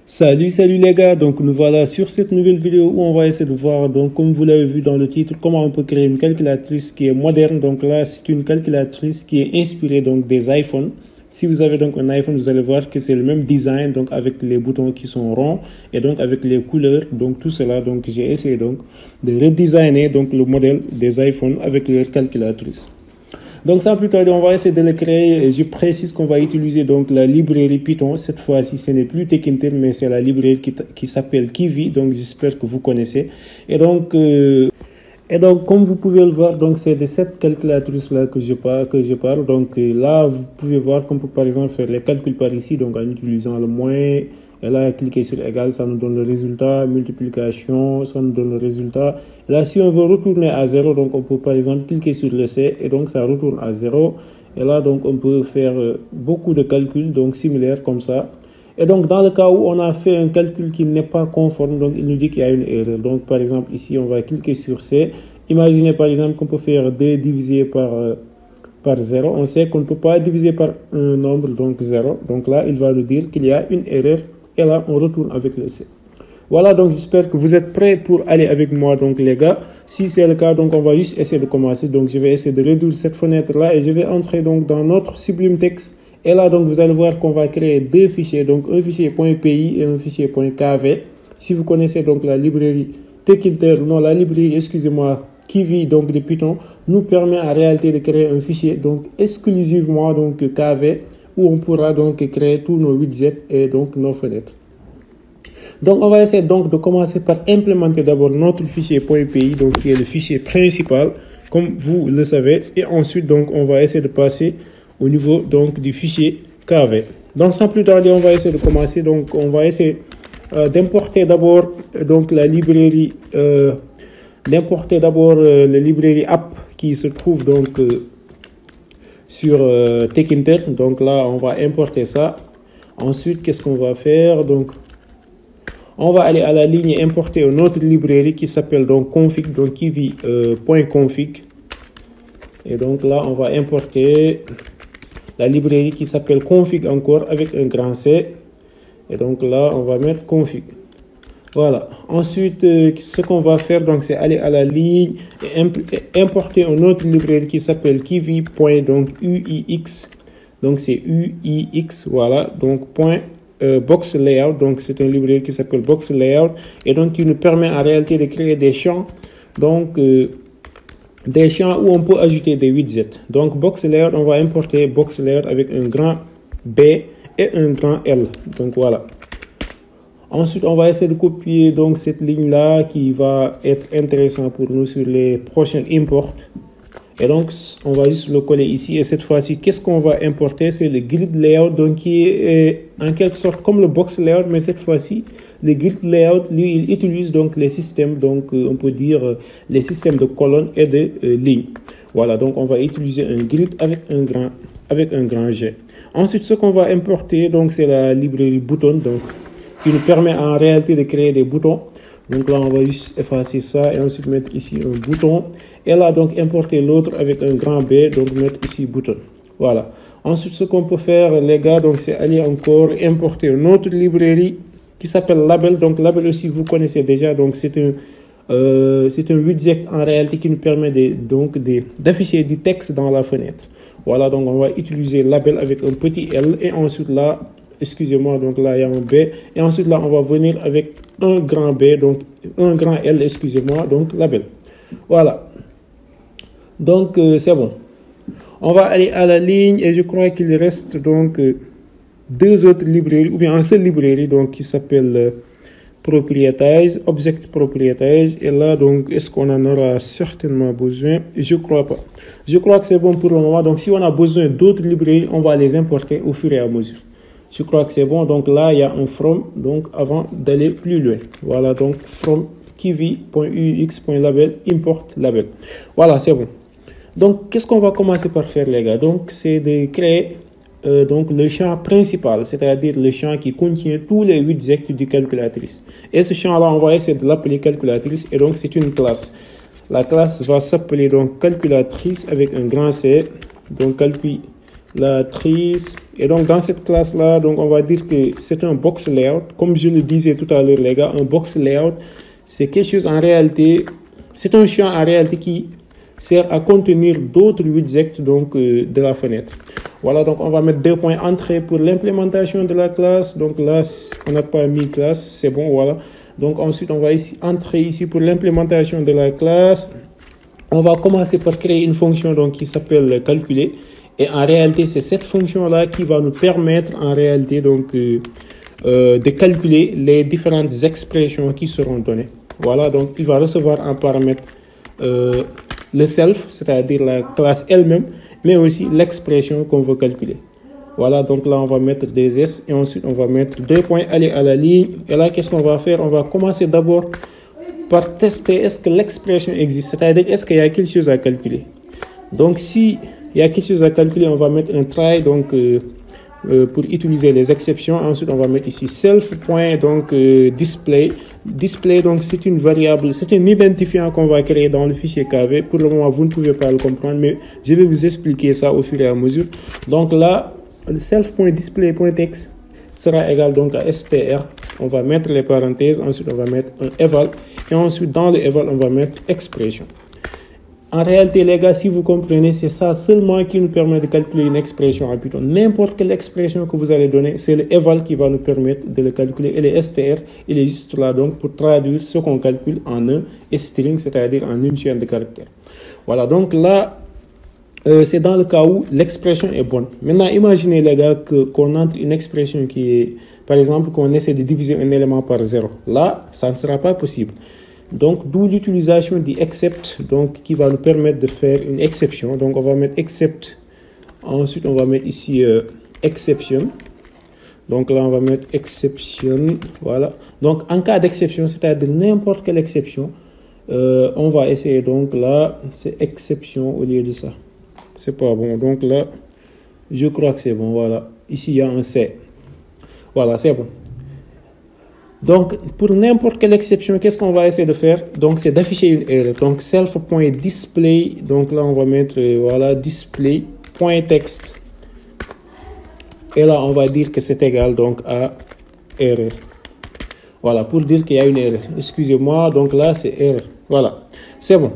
Salut les gars, donc nous voilà sur cette nouvelle vidéo où on va essayer de voir, donc comme vous l'avez vu dans le titre, comment on peut créer une calculatrice qui est moderne. Donc là c'est une calculatrice qui est inspirée donc des iPhones. Si vous avez donc un iPhone, vous allez voir que c'est le même design, donc avec les boutons qui sont ronds et donc avec les couleurs, donc tout cela. Donc j'ai essayé donc de redesigner donc le modèle des iPhones avec leur calculatrice. Donc sans plus tarder, on va essayer de le créer. Je précise qu'on va utiliser donc la librairie Python. Cette fois-ci, ce n'est plus Tkinter, mais c'est la librairie qui s'appelle Kivy. Donc j'espère que vous connaissez. Et donc, comme vous pouvez le voir, donc c'est de cette calculatrice-là que je parle. Donc là, vous pouvez voir qu'on peut par exemple faire les calculs par ici, donc en utilisant le moins. Et là, cliquer sur égal, ça nous donne le résultat. Multiplication, ça nous donne le résultat. Et là, si on veut retourner à 0, donc on peut par exemple cliquer sur le C et donc ça retourne à 0. Et là, donc on peut faire beaucoup de calculs, donc similaires comme ça. Et donc dans le cas où on a fait un calcul qui n'est pas conforme, donc il nous dit qu'il y a une erreur. Donc par exemple ici, on va cliquer sur C. Imaginez par exemple qu'on peut faire 2 divisé par 0. On sait qu'on ne peut pas diviser par un nombre, donc 0. Donc là, il va nous dire qu'il y a une erreur. Et là, on retourne avec le C. Voilà, donc j'espère que vous êtes prêts pour aller avec moi, donc les gars. Si c'est le cas, donc on va juste essayer de commencer. Donc je vais essayer de réduire cette fenêtre-là et je vais entrer donc dans notre Sublime Text. Et là, donc vous allez voir qu'on va créer deux fichiers, donc un fichier .py et un fichier .kv. Si vous connaissez donc la librairie Tkinter, non, la librairie, excusez-moi, Kivy, donc de Python, nous permet en réalité de créer un fichier donc exclusivement donc kv, où on pourra donc créer tous nos widgets et donc nos fenêtres. Donc on va essayer donc de commencer par implémenter d'abord notre fichier .py, donc qui est le fichier principal, comme vous le savez, et ensuite donc on va essayer de passer au niveau donc du fichier kv. Donc sans plus tarder, on va essayer de commencer. Donc on va essayer d'importer d'abord donc la librairie, app qui se trouve donc sur Tkinter. Donc là on va importer ça. Ensuite qu'est-ce qu'on va faire? Donc on va aller à la ligne importer une autre librairie qui s'appelle donc config, donc kivy.config. Et donc là on va importer la librairie qui s'appelle config encore avec un grand C. Et donc là on va mettre config. Voilà. Ensuite, ce qu'on va faire, donc, c'est aller à la ligne et importer une autre librairie qui s'appelle kivy.uix. Donc, c'est UIX, voilà. Donc, box layout. Donc, c'est une librairie qui s'appelle box layout et donc qui nous permet en réalité de créer des champs. Donc, des champs où on peut ajouter des widgets. Donc, box layout, on va importer box layout avec un grand B et un grand L. Donc, voilà. Ensuite, on va essayer de copier donc cette ligne-là qui va être intéressant pour nous sur les prochaines imports. Et donc, on va juste le coller ici. Et cette fois-ci, qu'est-ce qu'on va importer? C'est le grid layout, donc qui est en quelque sorte comme le box layout, mais cette fois-ci, le grid layout, lui, il utilise donc les systèmes, donc on peut dire les systèmes de colonnes et de lignes. Voilà, donc on va utiliser un grid avec un grand G. Ensuite, ce qu'on va importer, donc c'est la librairie bouton, donc qui nous permet en réalité de créer des boutons. Donc là, on va juste effacer ça et ensuite mettre ici un bouton. Et là, donc, importer l'autre avec un grand B, donc mettre ici bouton. Voilà. Ensuite, ce qu'on peut faire, les gars, donc c'est aller encore importer une autre librairie qui s'appelle Label. Donc, Label aussi, vous connaissez déjà. Donc, c'est un widget en réalité qui nous permet d'afficher du texte dans la fenêtre. Voilà, donc on va utiliser Label avec un petit L et ensuite là, excusez-moi, donc là il y a un B et ensuite là on va venir avec un grand B, donc un grand L, excusez-moi, donc label. Voilà, donc c'est bon. On va aller à la ligne et je crois qu'il reste donc deux autres librairies ou bien un seul librairie donc qui s'appelle proprietize, object proprietize. Et là donc est-ce qu'on en aura certainement besoin? Je crois pas. Je crois que c'est bon pour le moment. Donc si on a besoin d'autres librairies, on va les importer au fur et à mesure. Je crois que c'est bon. Donc là, il y a un from. Donc avant d'aller plus loin. Voilà, donc from kivy.ux.label import label. Voilà, c'est bon. Donc, qu'est-ce qu'on va commencer par faire, les gars? Donc, c'est de créer donc le champ principal, c'est-à-dire le champ qui contient tous les widgets du calculatrice. Et ce champ-là, on va essayer de l'appeler calculatrice. Et donc, c'est une classe. La classe va s'appeler donc calculatrice avec un grand C. Donc, calculatrice. Et donc dans cette classe là, donc on va dire que c'est un box layout. Comme je le disais tout à l'heure les gars, un box layout c'est quelque chose en réalité, c'est un champ en réalité qui sert à contenir d'autres widgets donc de la fenêtre. Voilà, donc on va mettre 2 points entrée pour l'implémentation de la classe. Donc là on n'a pas mis classe, c'est bon, voilà. Donc ensuite on va ici entrer ici pour l'implémentation de la classe. On va commencer par créer une fonction donc qui s'appelle calculer. Et en réalité, c'est cette fonction-là qui va nous permettre en réalité donc de calculer les différentes expressions qui seront données. Voilà, donc il va recevoir un paramètre le self, c'est-à-dire la classe elle-même, mais aussi l'expression qu'on veut calculer. Voilà, donc là on va mettre des S et ensuite on va mettre 2 points aller à la ligne. Et là, qu'est-ce qu'on va faire? On va commencer d'abord par tester est-ce que l'expression existe, c'est-à-dire est-ce qu'il y a quelque chose à calculer. Donc si il y a quelque chose à calculer, on va mettre un try donc pour utiliser les exceptions. Ensuite on va mettre ici self point donc display. Display donc c'est une variable, c'est un identifiant qu'on va créer dans le fichier KV. Pour le moment vous ne pouvez pas le comprendre, mais je vais vous expliquer ça au fur et à mesure. Donc là le self.display.text sera égal donc à str. On va mettre les parenthèses, ensuite on va mettre un eval et ensuite dans le eval on va mettre expression. En réalité les gars, si vous comprenez, c'est ça seulement qui nous permet de calculer une expression en Python. N'importe quelle expression que vous allez donner, c'est le eval qui va nous permettre de le calculer. Et le str, il est juste là donc pour traduire ce qu'on calcule en un string, c'est-à-dire en une chaîne de caractères. Voilà, donc là c'est dans le cas où l'expression est bonne. Maintenant, imaginez les gars qu'on entre une expression qui est, par exemple, qu'on essaie de diviser un élément par 0. Là, ça ne sera pas possible. Donc, d'où l'utilisation du except, donc qui va nous permettre de faire une exception. Donc, on va mettre except. Ensuite, on va mettre ici exception. Donc là, on va mettre exception. Voilà. Donc, en cas d'exception, c'est-à-dire n'importe quelle exception, on va essayer. Donc là, c'est exception au lieu de ça. C'est pas bon. Donc là, je crois que c'est bon. Voilà. Ici, il y a un C. Voilà, c'est bon. Donc, pour n'importe quelle exception, qu'est-ce qu'on va essayer de faire? Donc, c'est d'afficher une erreur. Donc, self.display. Donc là, on va mettre, voilà, display.text. Et là, on va dire que c'est égal donc à erreur. Voilà, pour dire qu'il y a une erreur. Excusez-moi. Donc là, c'est erreur. Voilà. C'est bon.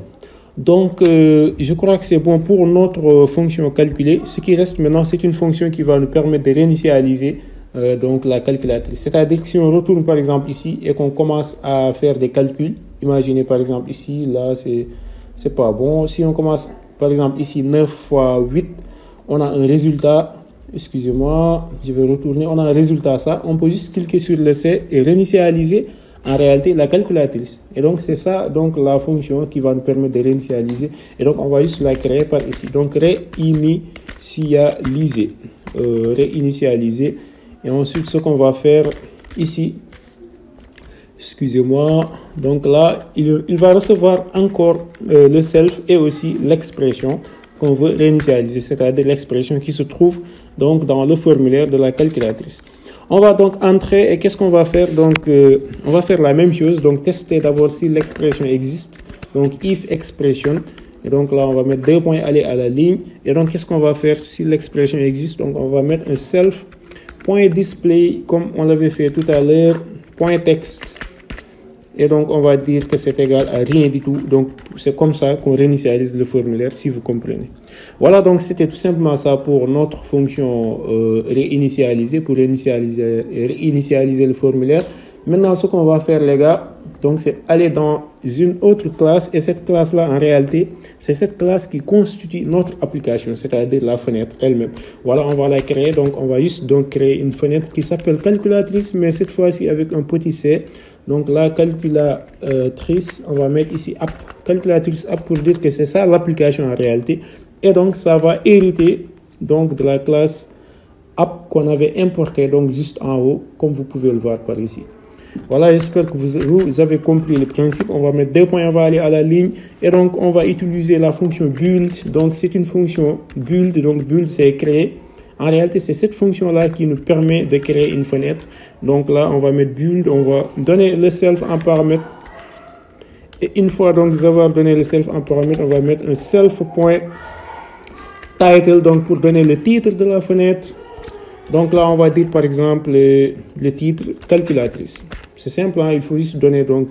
Donc, je crois que c'est bon pour notre fonction calculée. Ce qui reste maintenant, c'est une fonction qui va nous permettre de réinitialiser donc la calculatrice. C'est-à-dire que si on retourne par exemple ici et qu'on commence à faire des calculs, imaginez par exemple ici, là, c'est pas bon. Si on commence par exemple ici 9 fois 8, on a un résultat. Excusez-moi, je vais retourner. On a un résultat ça. On peut juste cliquer sur le C et réinitialiser en réalité la calculatrice. Et donc c'est ça donc la fonction qui va nous permettre de réinitialiser. Et donc on va juste la créer par ici. Donc réinitialiser. Réinitialiser. Et ensuite ce qu'on va faire ici, excusez-moi, donc là il va recevoir encore le self et aussi l'expression qu'on veut réinitialiser, c'est-à-dire l'expression qui se trouve donc dans le formulaire de la calculatrice. On va donc entrer et qu'est-ce qu'on va faire? Donc on va faire la même chose, donc tester d'abord si l'expression existe. Donc if expression, et donc là on va mettre 2 points aller à la ligne. Et donc qu'est-ce qu'on va faire si l'expression existe? Donc on va mettre un self.display comme on l'avait fait tout à l'heure, .text. Et donc on va dire que c'est égal à rien du tout. Donc c'est comme ça qu'on réinitialise le formulaire, si vous comprenez. Voilà, donc c'était tout simplement ça pour notre fonction réinitialiser, pour réinitialiser le formulaire. Maintenant, ce qu'on va faire les gars, donc c'est aller dans une autre classe. Et cette classe-là, en réalité, c'est cette classe qui constitue notre application, c'est-à-dire la fenêtre elle-même. Voilà, on va la créer. Donc on va juste donc créer une fenêtre qui s'appelle calculatrice, mais cette fois-ci avec un petit c. Donc la calculatrice, on va mettre ici app, calculatrice app pour dire que c'est ça l'application en réalité. Et donc ça va hériter donc de la classe app qu'on avait importée donc juste en haut, comme vous pouvez le voir par ici. Voilà, j'espère que vous avez compris le principe. On va mettre 2 points, on va aller à la ligne. Et donc on va utiliser la fonction build. Donc c'est une fonction build. Donc build c'est créer. En réalité, c'est cette fonction-là qui nous permet de créer une fenêtre. Donc là, on va mettre build, on va donner le self en paramètre. Et une fois donc avoir donné le self en paramètre, on va mettre un self point title, donc pour donner le titre de la fenêtre. Donc là, on va dire par exemple le titre calculatrice. C'est simple, hein, il faut juste donner donc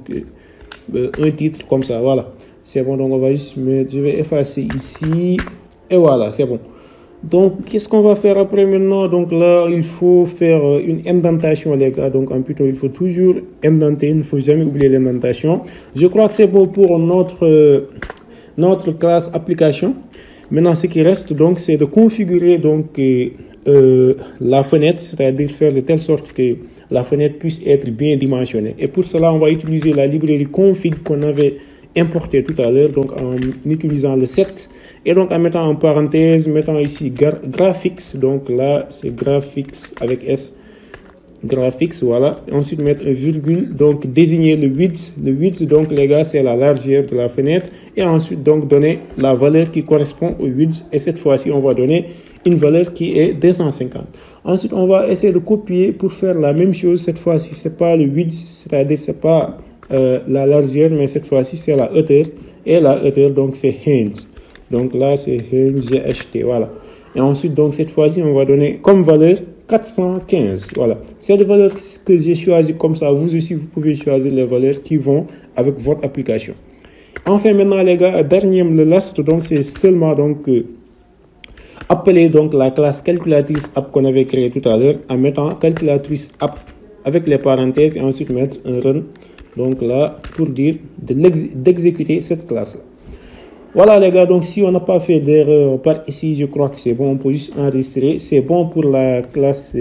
un titre comme ça, voilà. C'est bon, donc on va juste mettre, je vais effacer ici, et voilà, c'est bon. Donc, qu'est-ce qu'on va faire après maintenant? Donc là, il faut faire une indentation, les gars. Donc en Python, il faut toujours indenter, il ne faut jamais oublier l'indentation. Je crois que c'est bon pour notre classe application. Maintenant, ce qui reste, donc, c'est de configurer donc la fenêtre, c'est-à-dire faire de telle sorte que la fenêtre puisse être bien dimensionnée. Et pour cela, on va utiliser la librairie config qu'on avait importé tout à l'heure, donc en utilisant le set et donc en mettant en parenthèse, mettant ici graphics, donc là c'est graphics avec S, graphics, voilà. Et ensuite mettre un virgule, donc désigner le width donc les gars c'est la largeur de la fenêtre, et ensuite donc donner la valeur qui correspond au width, et cette fois-ci on va donner une valeur qui est 250. Ensuite on va essayer de copier pour faire la même chose. Cette fois-ci c'est pas le width, c'est-à-dire c'est pas la largeur, mais cette fois-ci c'est la hauteur, et la hauteur donc c'est range, donc là c'est range GHT, voilà. Et ensuite donc cette fois-ci on va donner comme valeur 415, voilà. C'est des valeurs que j'ai choisi comme ça. Vous aussi vous pouvez choisir les valeurs qui vont avec votre application. Enfin maintenant les gars, dernier, le last, donc c'est seulement donc appeler donc la classe calculatrice app qu'on avait créée tout à l'heure en mettant calculatrice app avec les parenthèses, et ensuite mettre un run. Donc là, pour dire d'exécuter cette classe-là. Voilà les gars, donc si on n'a pas fait d'erreur par ici, je crois que c'est bon, on peut juste enregistrer. C'est bon pour la classe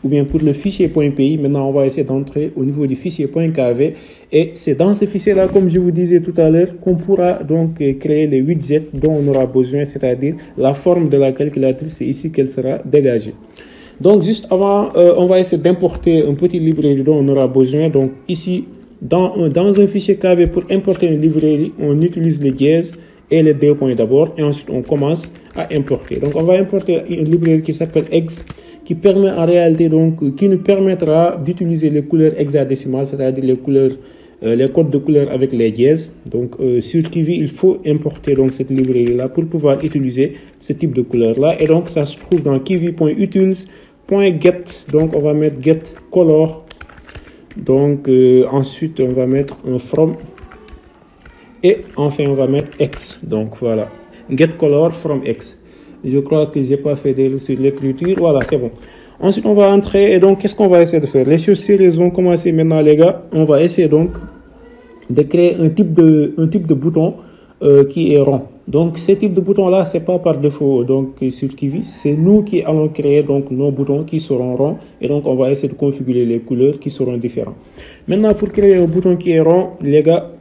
ou bien pour le fichier .py. Maintenant, on va essayer d'entrer au niveau du fichier .kv. Et c'est dans ce fichier-là, comme je vous disais tout à l'heure, qu'on pourra donc créer les widgets dont on aura besoin, c'est-à-dire la forme de la calculatrice, c'est ici qu'elle sera dégagée. Donc juste avant, on va essayer d'importer un petit librairie dont on aura besoin. Donc ici, dans un fichier KV, pour importer une librairie, on utilise les dièses et les deux points d'abord, et ensuite on commence à importer. Donc on va importer une librairie qui s'appelle Ex, qui permet en réalité donc, qui nous permettra d'utiliser les couleurs hexadécimales, c'est-à-dire les couleurs, les codes de couleurs avec les dièses. Donc sur Kivy, il faut importer donc cette librairie là pour pouvoir utiliser ce type de couleur là, et donc ça se trouve dans kivy.utils.get. donc on va mettre get color. Donc ensuite on va mettre un from, et enfin on va mettre X. Donc voilà, get color from X. Je crois que j'ai pas fait d'erreur sur l'écriture, voilà, c'est bon. Ensuite on va entrer, et donc qu'est-ce qu'on va essayer de faire? Les choses sérieuses vont commencer maintenant les gars. On va essayer donc de créer un type de bouton qui est rond. Donc ce type de bouton là, c'est pas par défaut donc sur Kivy, c'est nous qui allons créer donc nos boutons qui seront ronds, et donc on va essayer de configurer les couleurs qui seront différentes. Maintenant pour créer un bouton qui est rond les gars,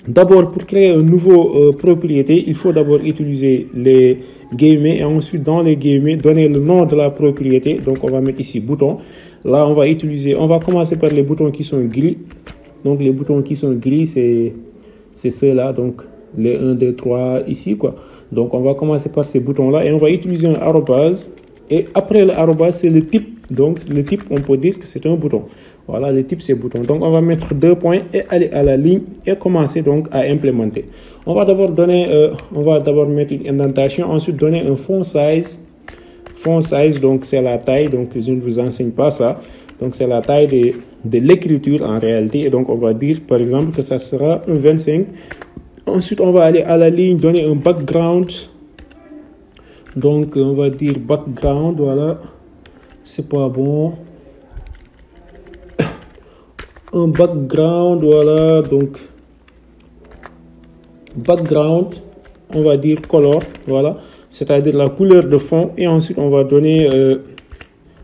d'abord pour créer un nouveau propriété, il faut d'abord utiliser les guillemets, et ensuite dans les guillemets donner le nom de la propriété. Donc on va mettre ici bouton. Là on va commencer par les boutons qui sont gris. Donc les boutons qui sont gris c'est ceux-là, donc les 1, 2, 3 ici quoi. Donc on va commencer par ces boutons là, et on va utiliser un arrobase, et après le arrobase c'est le type. Donc le type, on peut dire que c'est un bouton. Voilà, le type c'est bouton. Donc on va mettre 2 points et aller à la ligne et commencer donc à implémenter. On va d'abord mettre une indentation, ensuite donner un font size. Font size, donc c'est la taille, donc je ne vous enseigne pas ça. Donc c'est la taille de l'écriture en réalité, et donc on va dire par exemple que ça sera un 25. Ensuite on va aller à la ligne, donner un background. Donc on va dire background, voilà. C'est pas bon. Un background, voilà, donc background, on va dire color, voilà, c'est-à-dire la couleur de fond, et ensuite on va donner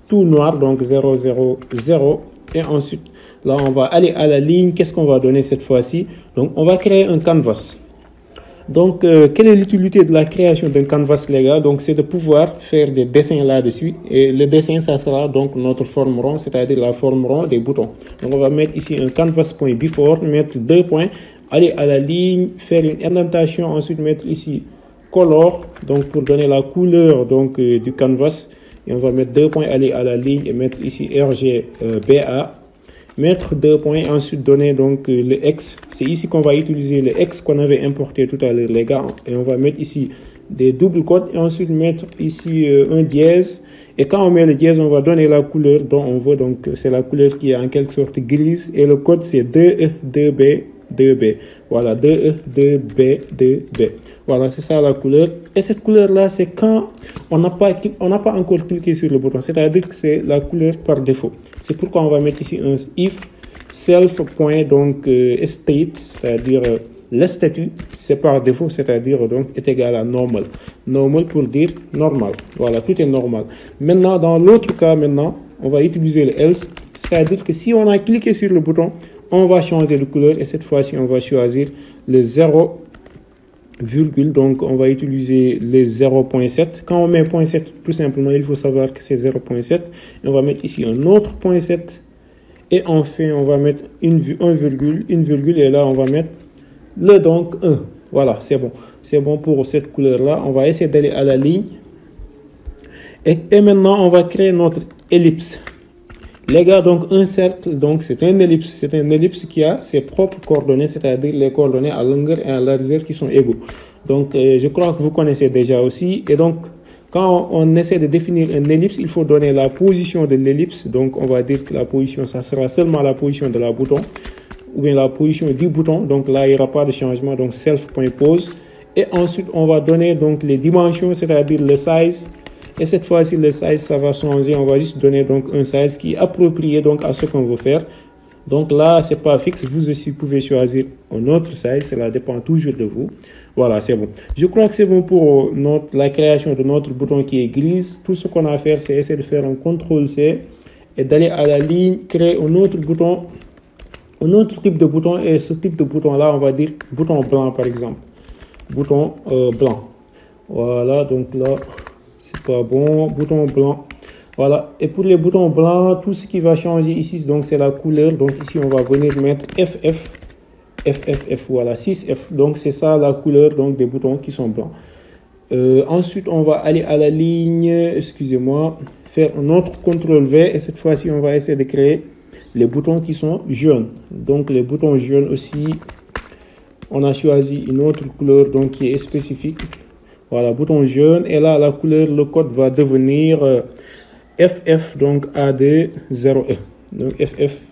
tout noir, donc 0, 0, 0, et ensuite là on va aller à la ligne. Qu'est-ce qu'on va donner cette fois-ci? Donc on va créer un canvas. Donc quelle est l'utilité de la création d'un canvas les gars? Donc c'est de pouvoir faire des dessins là-dessus, et le dessin ça sera donc notre forme rond, c'est-à-dire la forme rond des boutons. Donc on va mettre ici un canvas.before, mettre 2 points, aller à la ligne, faire une indentation, ensuite mettre ici color, donc pour donner la couleur donc du canvas, et on va mettre 2 points, aller à la ligne, et mettre ici RGBA, mettre 2 points, ensuite donner donc le X. C'est ici qu'on va utiliser le X qu'on avait importé tout à l'heure les gars, et on va mettre ici des doubles codes et ensuite mettre ici un dièse. Et quand on met le dièse, on va donner la couleur dont on veut. Donc, c'est la couleur qui est en quelque sorte grise. Et le code, c'est 2E, 2B, 2B. Voilà, 2E, 2B, 2B. Voilà, c'est ça la couleur. Et cette couleur-là, c'est quand on n'a pas encore cliqué sur le bouton. C'est-à-dire que c'est la couleur par défaut. C'est pourquoi on va mettre ici un if self.state, c'est-à-dire le statut, c'est par défaut, c'est-à-dire donc est égal à normal. Normal pour dire normal. Voilà, tout est normal. Maintenant, dans l'autre cas, on va utiliser le else, c'est-à-dire que si on a cliqué sur le bouton, on va changer de couleur et cette fois-ci, on va choisir le 0, donc on va utiliser le 0.7. Quand on met 0.7, tout simplement, il faut savoir que c'est 0.7. On va mettre ici un autre 0.7. Et enfin, on va mettre une virgule, et là, on va mettre le donc 1. Voilà, c'est bon. C'est bon pour cette couleur-là. On va essayer d'aller à la ligne. Et maintenant, on va créer notre ellipse. Les gars, donc un cercle, donc c'est un ellipse. C'est un ellipse qui a ses propres coordonnées, c'est-à-dire les coordonnées à longueur et à largeur qui sont égaux. Donc, je crois que vous connaissez déjà aussi. Et donc, quand on essaie de définir un ellipse, il faut donner la position de l'ellipse. Donc, on va dire que la position, ça sera seulement la position de la bouton ou bien la position du bouton. Donc, là, il n'y aura pas de changement. Donc, self.pose. Et ensuite, on va donner donc les dimensions, c'est-à-dire le size. Et cette fois-ci, le size, ça va changer. On va juste donner donc un size qui est approprié donc à ce qu'on veut faire. Donc là, c'est pas fixe. Vous aussi pouvez choisir un autre size. Cela dépend toujours de vous. Voilà, c'est bon. Je crois que c'est bon pour la création de notre bouton qui est grise. Tout ce qu'on a à faire, c'est essayer de faire un CTRL-C et d'aller à la ligne, créer un autre bouton, un autre type de bouton. Et ce type de bouton-là, on va dire bouton blanc, par exemple. Bouton blanc. Voilà, donc là, c'est pas bon. Bouton blanc. Voilà, et pour les boutons blancs, tout ce qui va changer ici, donc c'est la couleur. Donc ici, on va venir mettre FF, voilà, 6F. Donc c'est ça la couleur donc, des boutons qui sont blancs. Ensuite, on va aller à la ligne, excusez-moi, faire un autre CTRL-V. Et cette fois-ci, on va essayer de créer les boutons qui sont jaunes. Donc les boutons jaunes aussi, on a choisi une autre couleur donc, qui est spécifique. Voilà, bouton jaune. Et là, la couleur, le code va devenir... FF, donc AD 0E. Donc FF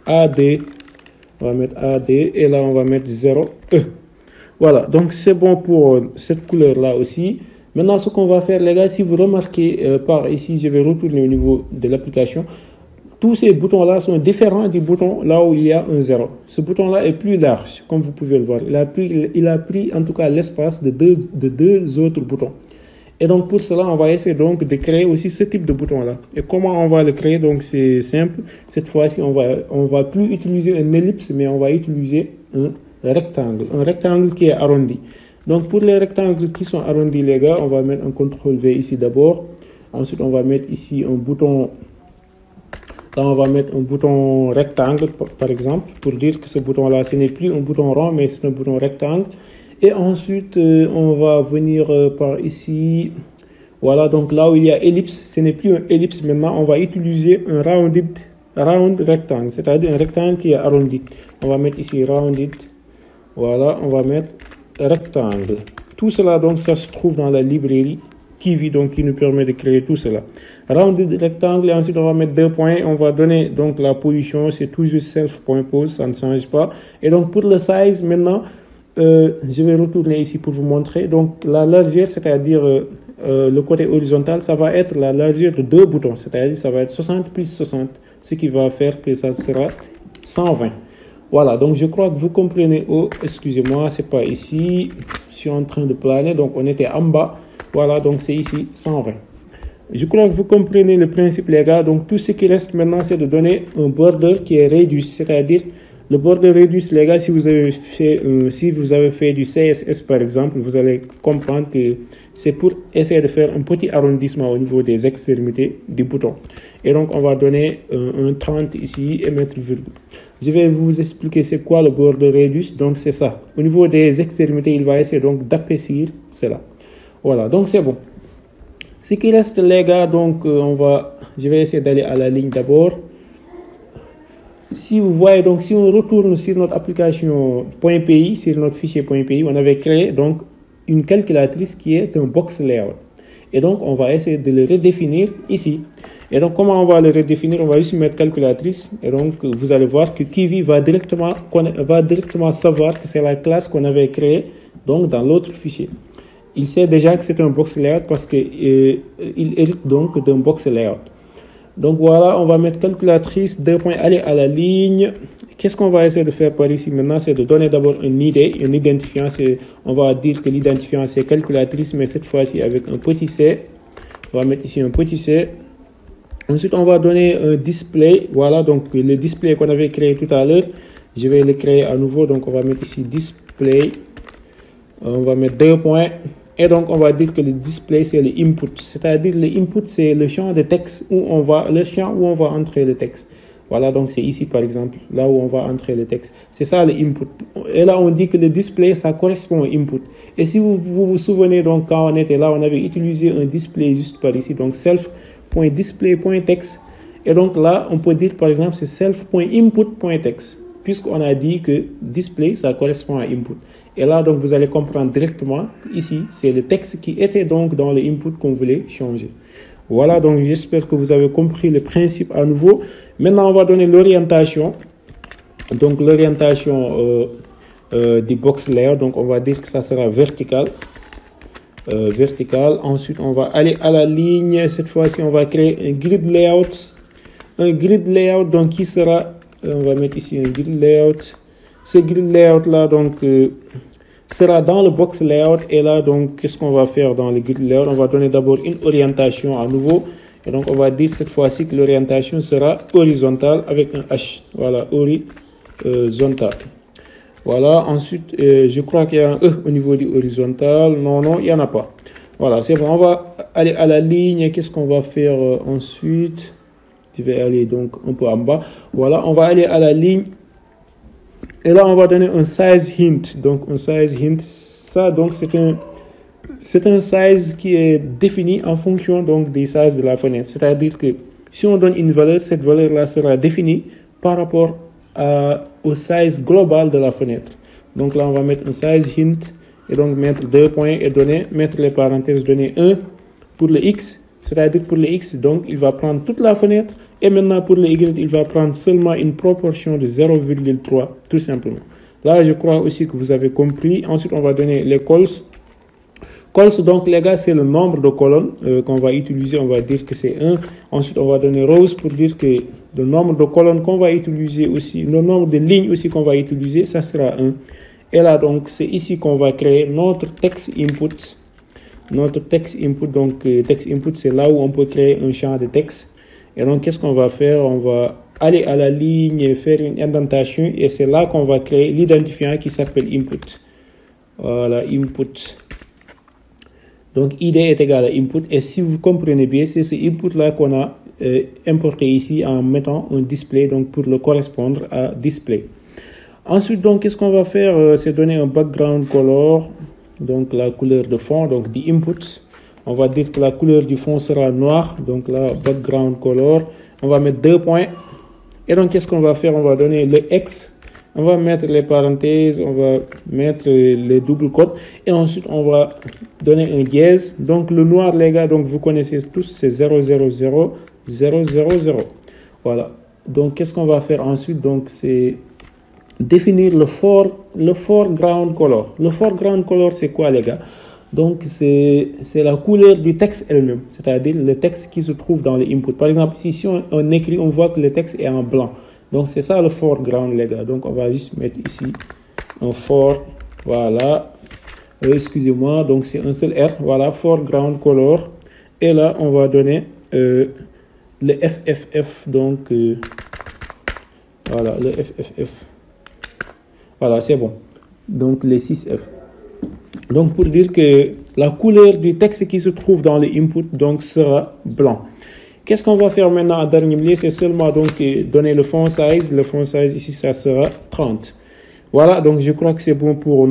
AD, on va mettre AD et là on va mettre 0E. Voilà, donc c'est bon pour cette couleur là aussi. Maintenant, ce qu'on va faire, les gars, si vous remarquez par ici, je vais retourner au niveau de l'application. Tous ces boutons là sont différents du bouton là où il y a un 0. Ce bouton là est plus large, comme vous pouvez le voir. Il a pris en tout cas l'espace de deux autres boutons. Et donc, pour cela, on va essayer donc de créer aussi ce type de bouton-là. Et comment on va le créer? Donc, c'est simple. Cette fois-ci, on va plus utiliser un ellipse, mais on va utiliser un rectangle. Un rectangle qui est arrondi. Donc, pour les rectangles qui sont arrondis, les gars, on va mettre un CTRL-V ici d'abord. Ensuite, on va mettre ici un bouton. Là, on va mettre un bouton rectangle, par exemple, pour dire que ce bouton-là, ce n'est plus un bouton rond, mais c'est un bouton rectangle. Et ensuite, on va venir par ici. Voilà, donc là où il y a ellipse, ce n'est plus un ellipse maintenant. On va utiliser un round rectangle, c'est-à-dire un rectangle qui est arrondi. On va mettre ici rounded. Voilà, on va mettre rectangle. Tout cela, donc, ça se trouve dans la librairie Kiwi, donc, qui nous permet de créer tout cela. Rounded rectangle, et ensuite, on va mettre 2 points. On va donner, donc, la position. C'est toujours self.pose, ça ne change pas. Et donc, pour le size, maintenant, je vais retourner ici pour vous montrer. Donc, la largeur, c'est-à-dire le côté horizontal, ça va être la largeur de deux boutons. C'est-à-dire ça va être 60 plus 60, ce qui va faire que ça sera 120. Voilà, donc je crois que vous comprenez. Oh, excusez-moi, c'est pas ici. Je suis en train de planer, donc on était en bas. Voilà, donc c'est ici 120. Je crois que vous comprenez le principe, les gars. Donc, tout ce qui reste maintenant, c'est de donner un border qui est réduit, c'est-à-dire le border réduit, les gars, si vous avez fait du CSS par exemple, vous allez comprendre que c'est pour essayer de faire un petit arrondissement au niveau des extrémités du bouton. Et donc, on va donner un 30 ici et mettre virgule. Je vais vous expliquer c'est quoi le border réduit. Donc, c'est ça. Au niveau des extrémités, il va essayer donc d'épaissir cela. Voilà, donc c'est bon. Ce qui reste, les gars, donc je vais essayer d'aller à la ligne d'abord. Si vous voyez, donc si on retourne sur notre application .py, sur notre fichier .py, on avait créé donc une calculatrice qui est un box layout. Et donc, on va essayer de le redéfinir ici. Et donc, comment on va le redéfinir? On va juste mettre calculatrice. Et donc, vous allez voir que Kivy va directement savoir que c'est la classe qu'on avait créée donc, dans l'autre fichier. Il sait déjà que c'est un box layout parce qu'il hérite donc d'un box layout. Donc voilà, on va mettre calculatrice, aller à la ligne. Qu'est-ce qu'on va essayer de faire par ici maintenant? C'est de donner d'abord un ID, un identifiant. On va dire que l'identifiant c'est calculatrice, mais cette fois-ci avec un petit c. On va mettre ici un petit c. Ensuite, on va donner un display. Voilà, donc le display qu'on avait créé tout à l'heure, je vais le créer à nouveau. Donc on va mettre ici display. On va mettre 2 points. Et donc, on va dire que le display, c'est le input. C'est-à-dire, le input, c'est le champ de texte le champ où on va entrer le texte. Voilà, donc c'est ici, par exemple, là où on va entrer le texte. C'est ça, le input. Et là, on dit que le display, ça correspond au input. Et si vous souvenez, donc, quand on était là, on avait utilisé un display juste par ici. Donc, self.display.text. Et donc, là, on peut dire, par exemple, c'est self.input.text. Puisqu'on a dit que display, ça correspond à input. Et là, donc, vous allez comprendre directement, ici, c'est le texte qui était donc dans le input qu'on voulait changer. Voilà, donc j'espère que vous avez compris le principe à nouveau. Maintenant, on va donner l'orientation. Donc, l'orientation du box layer. Donc, on va dire que ça sera vertical. Vertical. Ensuite, on va aller à la ligne. Cette fois-ci, on va créer un grid layout. Un grid layout, donc, qui sera... on va mettre ici un grid layout. Ce grid layout là donc sera dans le box layout. Et là donc qu'est-ce qu'on va faire dans le grid layout? On va donner d'abord une orientation à nouveau. Et donc on va dire cette fois-ci que l'orientation sera horizontale avec un H. Voilà, horizontal. Voilà, ensuite je crois qu'il y a un E au niveau du horizontal. Non, il n'y en a pas. Voilà, c'est bon. On va aller à la ligne. Qu'est-ce qu'on va faire ensuite? Je vais aller donc un peu en bas. Voilà, on va aller à la ligne. Et là, on va donner un size hint. Donc, un size hint, ça, donc, c'est un size qui est défini en fonction donc des sizes de la fenêtre. C'est-à-dire que si on donne une valeur, cette valeur-là sera définie par rapport au size global de la fenêtre. Donc là, on va mettre un size hint et donc mettre 2 points et mettre les parenthèses, donner 1 pour le X. C'est-à-dire pour le X, donc, il va prendre toute la fenêtre. Et maintenant, pour le Y, il va prendre seulement une proportion de 0,3, tout simplement. Là, je crois aussi que vous avez compris. Ensuite, on va donner les cols. Cols, donc, les gars, c'est le nombre de colonnes qu'on va utiliser. On va dire que c'est 1. Ensuite, on va donner rows pour dire que le nombre de colonnes qu'on va utiliser aussi, le nombre de lignes aussi qu'on va utiliser, ça sera 1. Et là, donc, c'est ici qu'on va créer notre text input. Notre text input, donc, text input, c'est là où on peut créer un champ de texte. Et donc, qu'est-ce qu'on va faire? On va aller à la ligne, faire une indentation et c'est là qu'on va créer l'identifiant qui s'appelle input. Voilà, input. Donc, id est égal à input. Et si vous comprenez bien, c'est ce input-là qu'on a importé ici en mettant un display donc pour le correspondre à display. Ensuite, donc, qu'est-ce qu'on va faire? C'est donner un background color, donc la couleur de fond, donc the input. On va dire que la couleur du fond sera noire. Donc là, background color. On va mettre 2 points. Et donc, qu'est-ce qu'on va faire? On va donner le X. On va mettre les parenthèses. On va mettre les doubles cotes. Et ensuite, on va donner un dièse. Donc, le noir, les gars, donc vous connaissez tous, c'est 0, 0, 0, 0, 0, 0. Voilà. Donc, qu'est-ce qu'on va faire ensuite? Donc, c'est définir le foreground color. Le foreground color, c'est quoi, les gars? Donc, c'est la couleur du texte elle-même, c'est-à-dire le texte qui se trouve dans le input. Par exemple, ici, si on écrit, on voit que le texte est en blanc. Donc, c'est ça le foreground, les gars. Donc, on va juste mettre ici un voilà. Excusez-moi, donc c'est un seul R. Voilà, foreground color. Et là, on va donner le FFF. Donc, voilà, le FFF. Voilà, c'est bon. Donc, les 6F. Donc, pour dire que la couleur du texte qui se trouve dans le input donc, sera blanc. Qu'est-ce qu'on va faire maintenant en dernier lieu? C'est seulement donc donner le font size. Le font size ici, ça sera 30. Voilà, donc je crois que c'est bon pour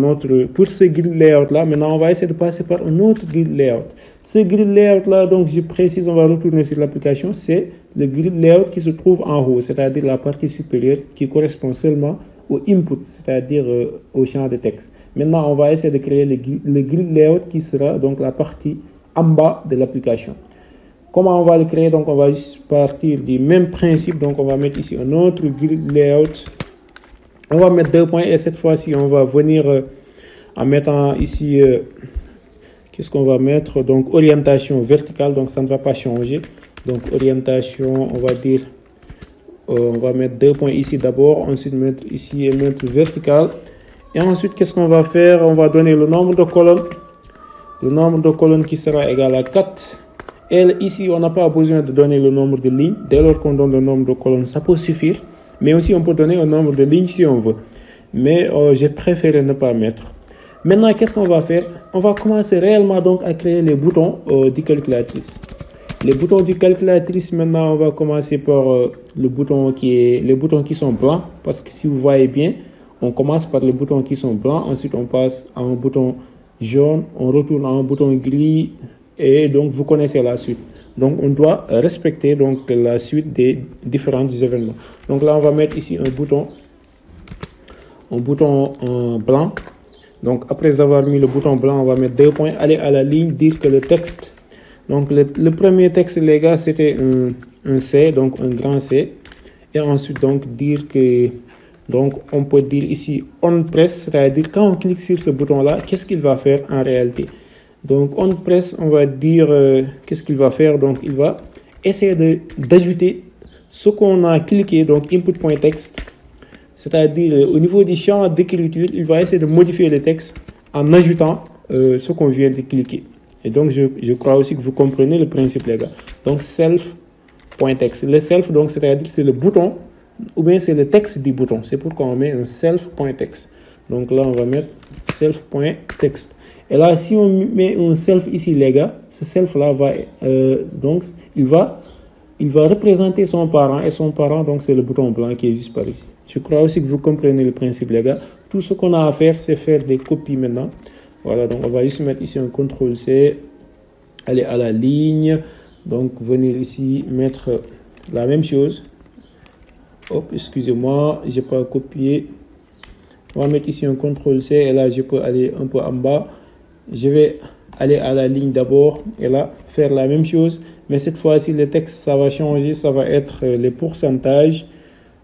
ce grid layout là. Maintenant, on va essayer de passer par un autre grid layout. Ce grid layout là, donc je précise, on va retourner sur l'application. C'est le grid layout qui se trouve en haut, c'est-à-dire la partie supérieure qui correspond seulement au input, c'est-à-dire au champ de texte. Maintenant, on va essayer de créer le grid layout qui sera donc la partie en bas de l'application. Comment on va le créer? Donc, on va juste partir du même principe. Donc, on va mettre ici un autre grid layout. On va mettre 2 points et cette fois-ci, on va venir en mettant ici, qu'est-ce qu'on va mettre? Donc, orientation verticale. Donc, ça ne va pas changer. Donc, orientation, on va dire, on va mettre 2 points ici d'abord. Ensuite, mettre ici et mettre vertical. Et ensuite, qu'est-ce qu'on va faire? On va donner le nombre de colonnes. Le nombre de colonnes qui sera égal à 4. Et ici, on n'a pas besoin de donner le nombre de lignes. Dès lors qu'on donne le nombre de colonnes, ça peut suffire. Mais aussi, on peut donner un nombre de lignes si on veut. Mais j'ai préféré ne pas mettre. Maintenant, qu'est-ce qu'on va faire? On va commencer réellement donc à créer les boutons du calculatrice. Les boutons du calculatrice, maintenant, on va commencer par les boutons qui sont blancs. Parce que si vous voyez bien, on commence par les boutons qui sont blancs. Ensuite, on passe à un bouton jaune. On retourne à un bouton gris. Et donc, vous connaissez la suite. Donc, on doit respecter donc, la suite des différents événements. Donc là, on va mettre ici un bouton blanc. Donc, après avoir mis le bouton blanc, on va mettre 2 points. Aller à la ligne, dire que le texte. Donc, le premier texte, les gars, c'était un C, donc un grand C. Et ensuite, donc, dire que... Donc, on peut dire ici on press, c'est-à-dire quand on clique sur ce bouton-là, qu'est-ce qu'il va faire en réalité? Donc, on press, on va dire qu'est-ce qu'il va faire. Donc, il va essayer d'ajouter ce qu'on a cliqué, donc input.text. C'est-à-dire, au niveau du champ d'écriture, il va essayer de modifier le texte en ajoutant ce qu'on vient de cliquer. Et donc, je crois aussi que vous comprenez le principe, les gars. Donc, self.text. Le self, donc, c'est-à-dire c'est le bouton ou bien c'est le texte du bouton. C'est pourquoi on met un self.text. Donc, là, on va mettre self.text. Et là, si on met un self ici, les gars, ce self-là va, donc, il va représenter son parent. Et son parent, donc, c'est le bouton blanc qui est juste par ici. Je crois aussi que vous comprenez le principe, les gars. Tout ce qu'on a à faire, c'est faire des copies maintenant. Voilà, donc, on va juste mettre ici un CTRL-C. Aller à la ligne. Donc, venir ici, mettre la même chose. Hop, excusez-moi, je n'ai pas copié. On va mettre ici un CTRL-C. Et là, je peux aller un peu en bas. Je vais aller à la ligne d'abord et là faire la même chose, mais cette fois-ci le texte ça va changer, ça va être les pourcentages,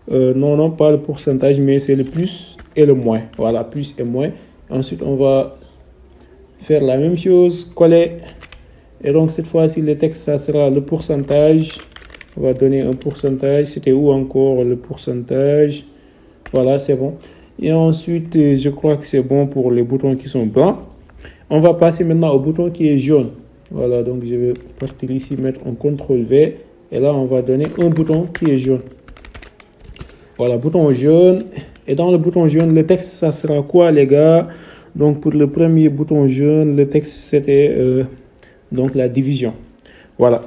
non pas le pourcentage mais c'est le plus et le moins, voilà, plus et moins. Ensuite on va faire la même chose, coller, et donc cette fois-ci le texte ça sera le pourcentage. On va donner un pourcentage, c'était où encore le pourcentage? Voilà, c'est bon. Et ensuite je crois que c'est bon pour les boutons qui sont blancs. On va passer maintenant au bouton qui est jaune. Voilà, donc je vais partir ici, mettre un CTRL-V. Et là, on va donner un bouton qui est jaune. Voilà, bouton jaune. Et dans le bouton jaune, le texte, ça sera quoi, les gars? Donc, pour le premier bouton jaune, le texte, c'était donc la division. Voilà.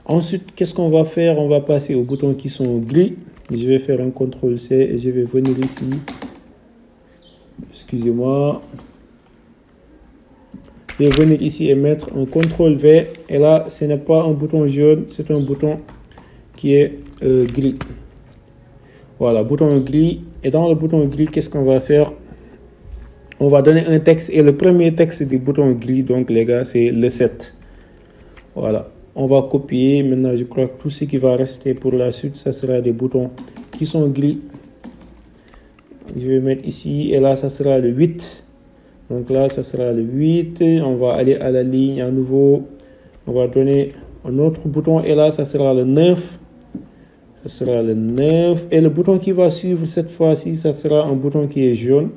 Ensuite, qu'est-ce qu'on va faire? On va passer aux boutons qui sont gris. Je vais faire un CTRL-C et je vais venir ici. Excusez-moi. Je vais venir ici et mettre un CTRL-V. Et là, ce n'est pas un bouton jaune, c'est un bouton qui est gris. Voilà, bouton gris. Et dans le bouton gris, qu'est-ce qu'on va faire? On va donner un texte. Et le premier texte du bouton gris, donc les gars, c'est le 7. Voilà. On va copier. Maintenant, je crois que tout ce qui va rester pour la suite, ça sera des boutons qui sont gris. Je vais mettre ici. Et là, ça sera le 8. Donc là, ça sera le 8. On va aller à la ligne à nouveau. On va donner un autre bouton. Et là, ça sera le 9. Ça sera le 9. Et le bouton qui va suivre cette fois-ci, ça sera un bouton qui est jaune.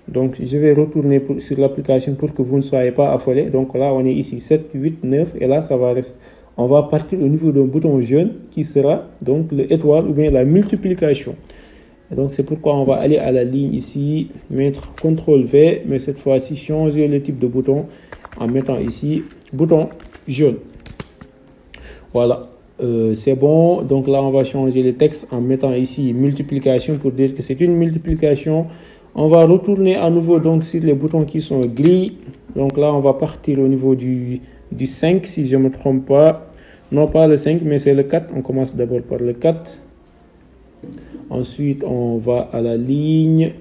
Donc, je vais retourner sur l'application pour que vous ne soyez pas affolés. Donc là, on est ici 7, 8, 9. Et là, ça va rester. On va partir au niveau d'un bouton jaune qui sera donc l'étoile ou bien la multiplication. Et donc, c'est pourquoi on va aller à la ligne ici, mettre CTRL-V, mais cette fois-ci, changer le type de bouton en mettant ici bouton jaune. Voilà, c'est bon. Donc là, on va changer le texte en mettant ici multiplication pour dire que c'est une multiplication. On va retourner à nouveau donc sur les boutons qui sont gris. Donc là, on va partir au niveau du 5, si je ne me trompe pas. Non, pas le 5, mais c'est le 4. On commence d'abord par le 4. Ensuite, on va à la ligne.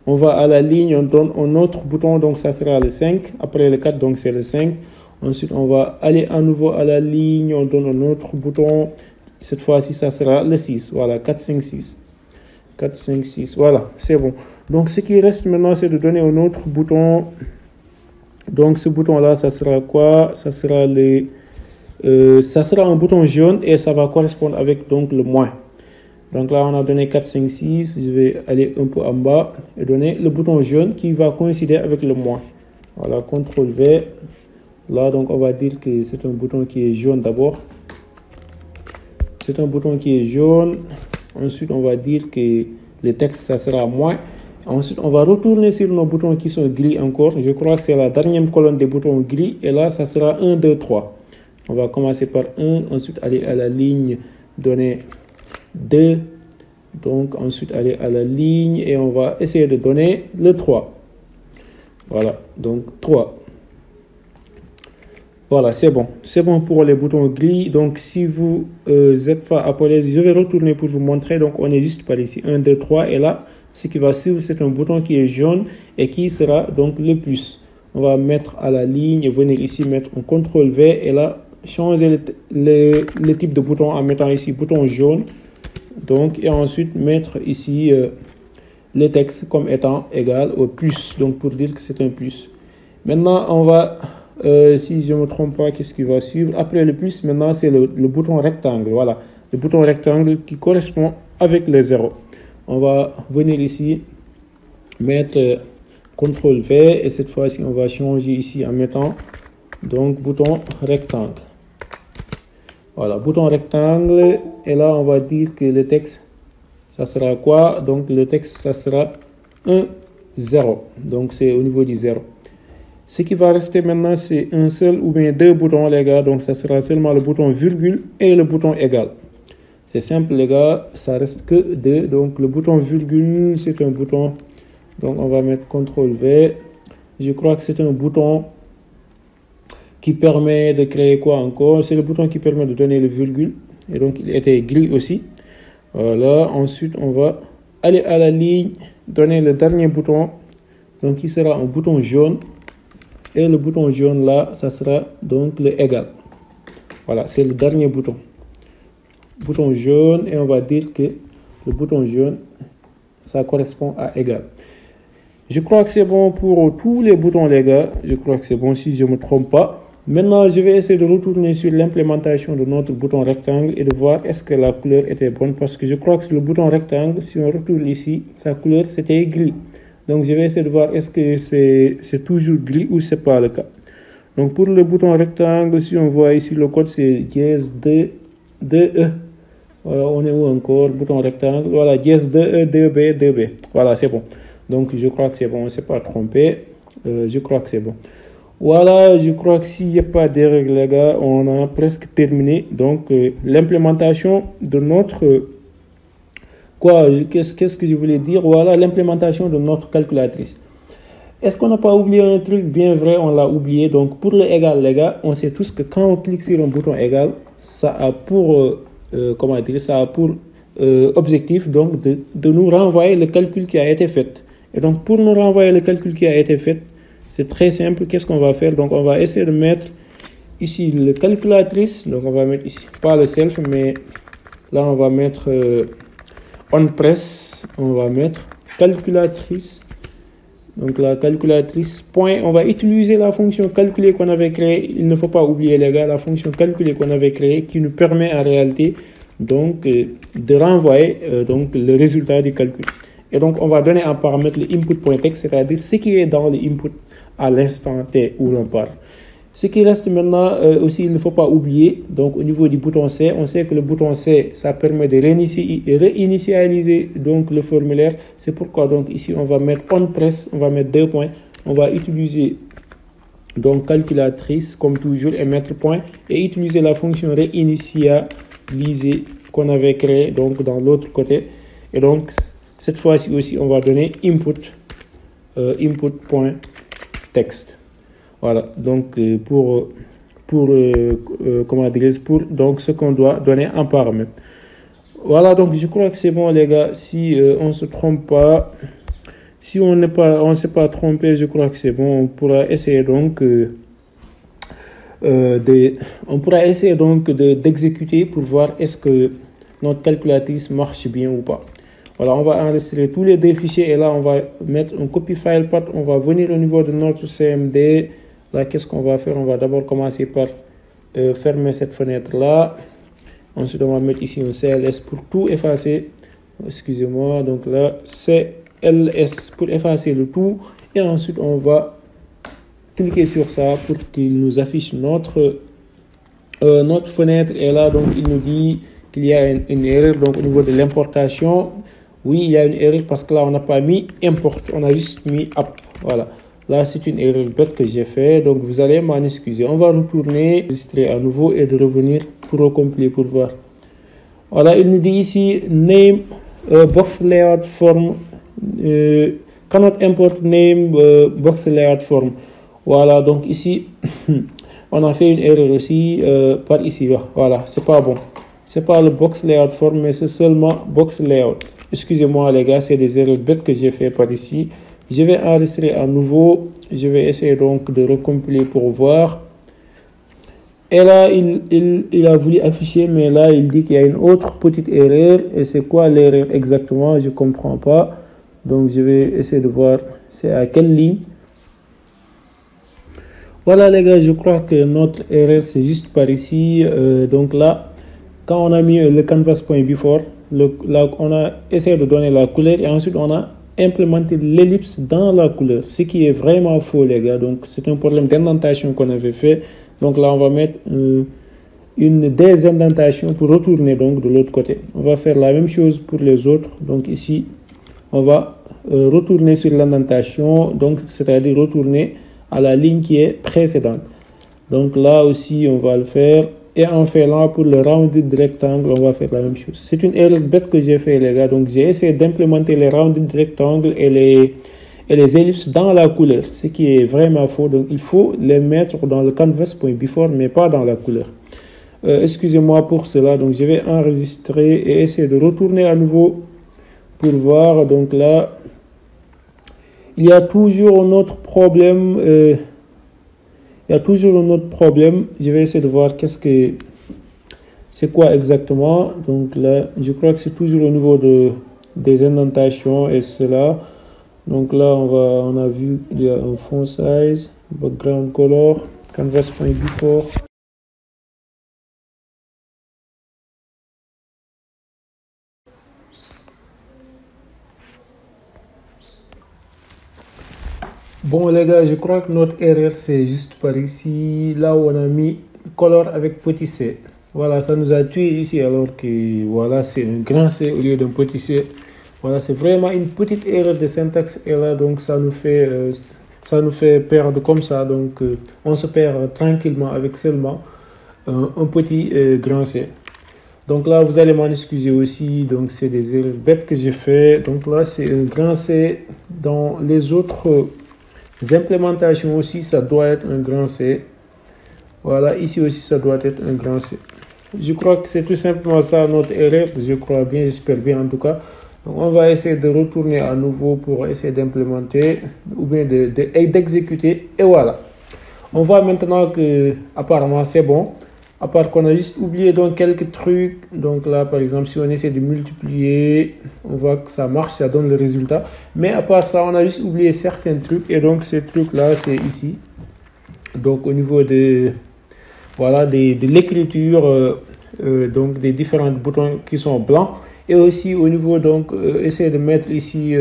On va à la ligne, on donne un autre bouton, donc ça sera le 5. Après le 4, donc c'est le 5. Ensuite, on va aller à nouveau à la ligne, on donne un autre bouton. Cette fois-ci, ça sera le 6. Voilà, 4, 5, 6. 4, 5, 6. Voilà, c'est bon. Donc, ce qui reste maintenant, c'est de donner un autre bouton. Donc, ce bouton-là, ça sera quoi? Ça sera un bouton jaune et ça va correspondre avec donc le moins. Donc là, on a donné 4, 5, 6. Je vais aller un peu en bas et donner le bouton jaune qui va coïncider avec le moins. Voilà, CTRL V. Là, donc, on va dire que c'est un bouton qui est jaune d'abord. C'est un bouton qui est jaune. Ensuite, on va dire que le texte, ça sera moins. Ensuite, on va retourner sur nos boutons qui sont gris encore. Je crois que c'est la dernière colonne des boutons gris. Et là, ça sera 1, 2, 3. On va commencer par 1. Ensuite, aller à la ligne, donner 2. Donc, ensuite, aller à la ligne. Et on va essayer de donner le 3. Voilà, donc 3. Voilà, c'est bon. C'est bon pour les boutons gris. Donc, si vous êtes pas appelé, je vais retourner pour vous montrer. Donc, on est juste par ici. 1, 2, 3. Et là, ce qui va suivre, c'est un bouton qui est jaune et qui sera donc le plus. On va mettre à la ligne, venir ici, mettre un CTRL V. Et là, changer le type de bouton en mettant ici bouton jaune. Donc, et ensuite, mettre ici le texte comme étant égal au plus. Donc, pour dire que c'est un plus. Maintenant, on va... si je ne me trompe pas, qu'est-ce qui va suivre? Après le plus, maintenant, c'est le bouton rectangle. Voilà, le bouton rectangle qui correspond avec les zéros. On va venir ici, mettre CTRL V. Et cette fois-ci, on va changer ici en mettant donc bouton rectangle. Voilà, bouton rectangle. Et là, on va dire que le texte, ça sera quoi? Donc, le texte, ça sera 1, 0. Donc, c'est au niveau du 0. Ce qui va rester maintenant, c'est un seul ou bien deux boutons, les gars. Donc, ça sera seulement le bouton virgule et le bouton égal. C'est simple, les gars. Ça reste que deux. Donc, le bouton virgule, c'est un bouton. Donc, on va mettre CTRL V. Je crois que c'est un bouton qui permet de créer quoi encore? C'est le bouton qui permet de donner le virgule. Et donc, il était gris aussi. Voilà. Ensuite, on va aller à la ligne, donner le dernier bouton. Donc, qui sera un bouton jaune. Et le bouton jaune là, ça sera donc le égal. Voilà, c'est le dernier bouton. Bouton jaune, et on va dire que le bouton jaune, ça correspond à égal. Je crois que c'est bon pour tous les boutons, les gars. Je crois que c'est bon si je ne me trompe pas. Maintenant, je vais essayer de retourner sur l'implémentation de notre bouton rectangle et de voir est-ce que la couleur était bonne. Parce que je crois que le bouton rectangle, si on retourne ici, sa couleur c'était gris. Donc, je vais essayer de voir est-ce que c'est toujours gris ou c'est pas le cas. Donc, pour le bouton rectangle, si on voit ici le code, c'est dièse 2E. Voilà, on est où encore? Bouton rectangle. Voilà, dièse 2E, 2B, 2B. Voilà, c'est bon. Donc, je crois que c'est bon. On ne s'est pas trompé. Je crois que c'est bon. Voilà, je crois que s'il n'y a pas d'erreur, les gars, on a presque terminé. Donc, l'implémentation de notre... Qu'est-ce que je voulais dire? Voilà, l'implémentation de notre calculatrice. Est-ce qu'on n'a pas oublié un truc bien vrai? On l'a oublié. Donc, pour le égal, les gars, on sait tous que quand on clique sur un bouton égal, ça a pour, objectif donc, de nous renvoyer le calcul qui a été fait. Et donc, pour nous renvoyer le calcul qui a été fait, c'est très simple. Qu'est-ce qu'on va faire? Donc, on va essayer de mettre ici le calculatrice. Donc, on va mettre ici, pas le self, mais là, on va mettre... on press, on va mettre calculatrice. Donc la calculatrice, point, on va utiliser la fonction calculer qu'on avait créée. Il ne faut pas oublier, les gars, la fonction calculer qu'on avait créée qui nous permet en réalité donc de renvoyer donc le résultat du calcul. Et donc on va donner en paramètre le input.text, c'est-à-dire ce qui est dans le input à l'instant T où l'on parle. Ce qui reste maintenant aussi, il ne faut pas oublier, donc au niveau du bouton C, on sait que le bouton C, ça permet de réinitialiser donc le formulaire. C'est pourquoi donc ici, on va mettre on press, on va mettre 2 points. On va utiliser donc calculatrice comme toujours et mettre point et utiliser la fonction réinitialiser qu'on avait créée donc dans l'autre côté. Et donc cette fois-ci aussi, on va donner input.text. Voilà, donc pour donc ce qu'on doit donner en paramètre. Voilà, donc je crois que c'est bon les gars. Si on se trompe pas, si on s'est pas trompé, je crois que c'est bon. On pourra essayer donc d'exécuter pour voir est-ce que notre calculatrice marche bien ou pas. Voilà, on va enregistrer tous les deux fichiers et là on va mettre un copy file path. On va venir au niveau de notre CMD. Là, qu'est-ce qu'on va faire? On va d'abord commencer par fermer cette fenêtre là. Ensuite, on va mettre ici un CLS pour tout effacer. Excusez-moi, donc là, CLS pour effacer le tout. Et ensuite, on va cliquer sur ça pour qu'il nous affiche notre fenêtre. Et là, donc, il nous dit qu'il y a une erreur. Donc, au niveau de l'importation, oui, il y a une erreur parce que là, on n'a pas mis import. On a juste mis app. Voilà. Là, c'est une erreur bête que j'ai fait. Donc, vous allez m'en excuser. On va retourner, enregistrer à nouveau et de revenir pour recompléter pour voir. Voilà, il nous dit ici name box layout form cannot import name box layout form. Voilà, donc ici on a fait une erreur aussi par ici. Voilà, c'est pas bon. C'est pas le box layout form, mais c'est seulement box layout. Excusez-moi les gars, c'est des erreurs bêtes que j'ai fait par ici. Je vais enregistrer à nouveau. Je vais essayer donc de recompiler pour voir. Et là, il a voulu afficher, mais là, il dit qu'il y a une autre petite erreur. Et c'est quoi l'erreur exactement? Je ne comprends pas. Donc, je vais essayer de voir c'est à quelle ligne. Voilà, les gars, je crois que notre erreur, c'est juste par ici. Donc là, quand on a mis le canvas.before, là, on a essayé de donner la couleur et ensuite, on a implémenté l'ellipse dans la couleur. Ce qui est vraiment faux, les gars. Donc, c'est un problème d'indentation qu'on avait fait. Donc là, on va mettre une désindentation pour retourner donc de l'autre côté. On va faire la même chose pour les autres. Donc ici, on va retourner sur l'indentation, donc c'est-à-dire retourner à la ligne qui est précédente. Donc là aussi, on va le faire. Et en fait là, pour le rounded rectangle, on va faire la même chose. C'est une erreur bête que j'ai fait, les gars. Donc j'ai essayé d'implémenter les rounded rectangles et les ellipses dans la couleur, ce qui est vraiment faux. Donc, il faut les mettre dans le canvas.before, mais pas dans la couleur. Excusez-moi pour cela. Donc, je vais enregistrer et essayer de retourner à nouveau pour voir. Donc là, il y a toujours un autre problème. Je vais essayer de voir c'est quoi exactement. Donc là, je crois que c'est toujours au niveau des indentations et cela. Donc là, on a vu il y a un font size, background color, canvas.before. Bon les gars, je crois que notre erreur c'est juste par ici, là où on a mis color avec petit c. Voilà, ça nous a tué ici alors que voilà, c'est un grand C au lieu d'un petit c. Voilà, c'est vraiment une petite erreur de syntaxe et là donc ça nous fait perdre comme ça. Donc on se perd tranquillement avec seulement un petit grand C. Donc là vous allez m'en excuser aussi. Donc c'est des erreurs bêtes que j'ai fait. Donc là c'est un grand C. Dans les autres implémentations aussi ça doit être un grand C. Voilà, ici aussi ça doit être un grand C. Je crois que c'est tout simplement ça notre erreur. Je crois bien, j'espère bien en tout cas. Donc on va essayer de retourner à nouveau pour essayer d'implémenter ou bien d'exécuter. Et voilà. On voit maintenant que apparemment c'est bon. À part qu'on a juste oublié donc quelques trucs. Donc là par exemple si on essaie de multiplier, on voit que ça marche, ça donne le résultat. Mais à part ça on a juste oublié certains trucs. Et donc ces trucs là c'est ici. Donc au niveau de l'écriture, donc des différents boutons qui sont blancs. Et aussi au niveau donc essayer de mettre ici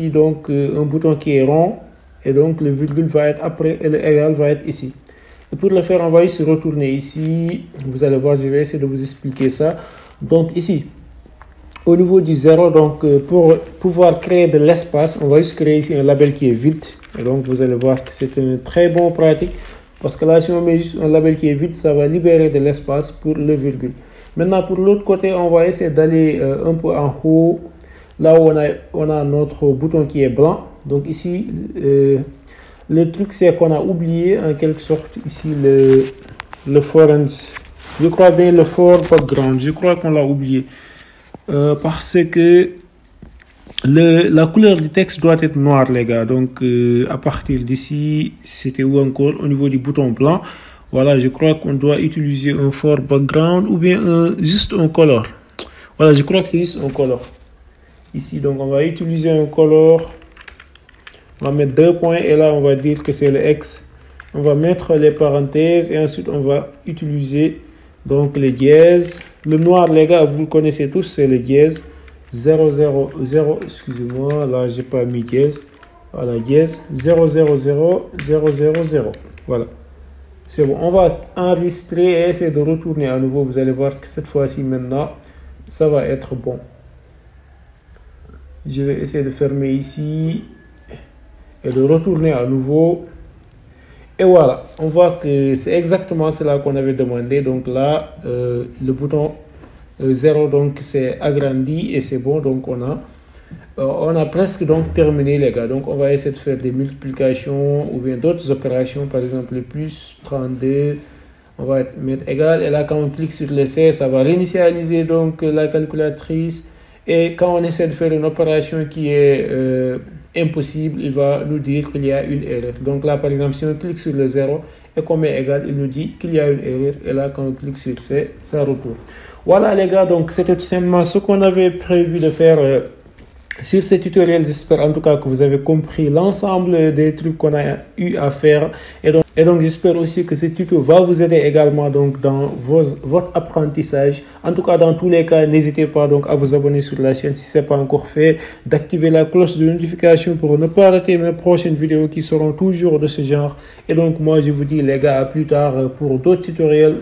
donc un bouton qui est rond et donc le virgule va être après et le égal va être ici. Et pour le faire on va ici retourner ici. Vous allez voir, je vais essayer de vous expliquer ça. Donc ici au niveau du 0, donc pour pouvoir créer de l'espace, on va juste créer ici un label qui est vide. Et donc vous allez voir que c'est une très bonne pratique parce que là si on met juste un label qui est vide, ça va libérer de l'espace pour le virgule. Maintenant, pour l'autre côté, on va essayer d'aller un peu en haut, là où on a notre bouton qui est blanc. Donc ici, le truc, c'est qu'on a oublié en quelque sorte ici le foreign Je crois bien le fort background. Je crois qu'on l'a oublié. Parce que la couleur du texte doit être noire, les gars. Donc, à partir d'ici, c'était où encore? Au niveau du bouton blanc. Voilà, je crois qu'on doit utiliser un fort background ou bien juste un color. Voilà, je crois que c'est juste un color. Ici, donc, on va utiliser un color. On va mettre 2 points et là, on va dire que c'est le X. On va mettre les parenthèses et ensuite, on va utiliser donc les dièses. Le noir, les gars, vous le connaissez tous, c'est le dièse. 0, 0, 0, excusez-moi, là, j'ai pas mis dièse. Voilà, dièse. 0, 0, 0, 0, 0, 0. Voilà. C'est bon. On va enregistrer et essayer de retourner à nouveau. Vous allez voir que cette fois-ci, maintenant, ça va être bon. Je vais essayer de fermer ici et de retourner à nouveau. Et voilà, on voit que c'est exactement cela qu'on avait demandé. Donc là, le bouton 0 donc c'est agrandi et c'est bon. Donc on a presque donc terminé, les gars. Donc on va essayer de faire des multiplications ou bien d'autres opérations. Par exemple, le plus 32, on va mettre égal. Et là, quand on clique sur l'essai, ça va réinitialiser donc la calculatrice. Et quand on essaie de faire une opération qui est impossible, il va nous dire qu'il y a une erreur. Donc là, par exemple, si on clique sur le 0 et qu'on met égal, il nous dit qu'il y a une erreur. Et là, quand on clique sur C, ça retourne. Voilà, les gars, donc c'était tout simplement ce qu'on avait prévu de faire sur ce tutoriel. J'espère en tout cas que vous avez compris l'ensemble des trucs qu'on a eu à faire. Et donc j'espère aussi que ce tuto va vous aider également donc dans votre apprentissage. En tout cas, dans tous les cas, n'hésitez pas donc à vous abonner sur la chaîne si ce n'est pas encore fait, d'activer la cloche de notification pour ne pas rater mes prochaines vidéos qui seront toujours de ce genre. Et donc moi, je vous dis les gars, à plus tard pour d'autres tutoriels.